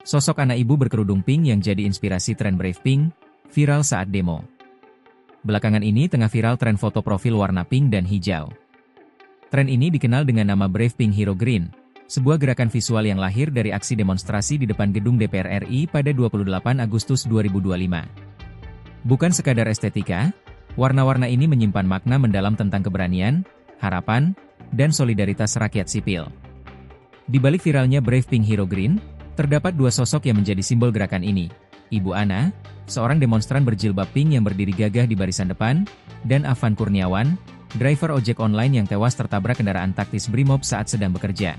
Sosok anak ibu berkerudung pink yang jadi inspirasi tren Brave Pink, viral saat demo. Belakangan ini tengah viral tren foto profil warna pink dan hijau. Tren ini dikenal dengan nama Brave Pink Hero Green, sebuah gerakan visual yang lahir dari aksi demonstrasi di depan gedung DPR RI pada 28 Agustus 2025. Bukan sekadar estetika, warna-warna ini menyimpan makna mendalam tentang keberanian, harapan, dan solidaritas rakyat sipil. Di balik viralnya Brave Pink Hero Green, terdapat dua sosok yang menjadi simbol gerakan ini. Ibu Ana, seorang demonstran berjilbab pink yang berdiri gagah di barisan depan, dan Afan Kurniawan, driver ojek online yang tewas tertabrak kendaraan taktis Brimob saat sedang bekerja.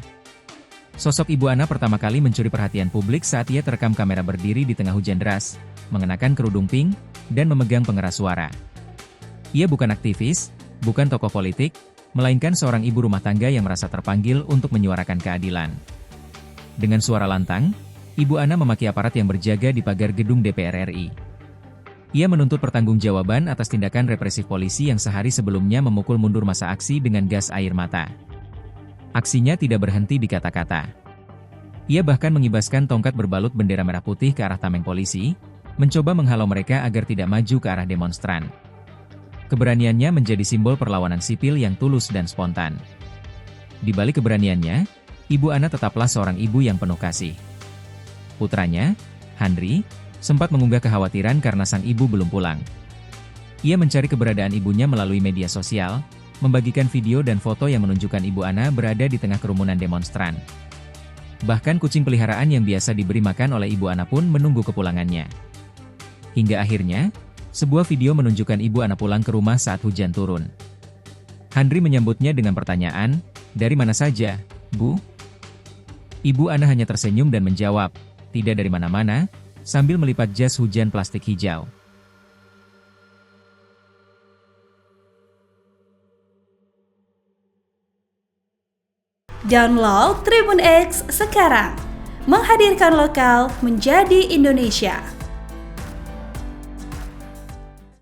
Sosok Ibu Ana pertama kali mencuri perhatian publik saat ia terekam kamera berdiri di tengah hujan deras, mengenakan kerudung pink, dan memegang pengeras suara. Ia bukan aktivis, bukan tokoh politik, melainkan seorang ibu rumah tangga yang merasa terpanggil untuk menyuarakan keadilan. Dengan suara lantang, Ibu Ana memaki aparat yang berjaga di pagar gedung DPR RI. Ia menuntut pertanggungjawaban atas tindakan represif polisi yang sehari sebelumnya memukul mundur massa aksi dengan gas air mata. Aksinya tidak berhenti di kata-kata. Ia bahkan mengibaskan tongkat berbalut bendera merah putih ke arah tameng polisi, mencoba menghalau mereka agar tidak maju ke arah demonstran. Keberaniannya menjadi simbol perlawanan sipil yang tulus dan spontan. Di balik keberaniannya, Ibu Ana tetaplah seorang ibu yang penuh kasih. Putranya, Handri, sempat mengunggah kekhawatiran karena sang ibu belum pulang. Ia mencari keberadaan ibunya melalui media sosial, membagikan video dan foto yang menunjukkan Ibu Ana berada di tengah kerumunan demonstran. Bahkan kucing peliharaan yang biasa diberi makan oleh Ibu Ana pun menunggu kepulangannya. Hingga akhirnya, sebuah video menunjukkan Ibu Ana pulang ke rumah saat hujan turun. Handri menyambutnya dengan pertanyaan, "Dari mana saja, Bu?" Ibu Ana hanya tersenyum dan menjawab, "Tidak dari mana-mana," sambil melipat jas hujan plastik hijau. Download Tribun X sekarang, menghadirkan lokal menjadi Indonesia.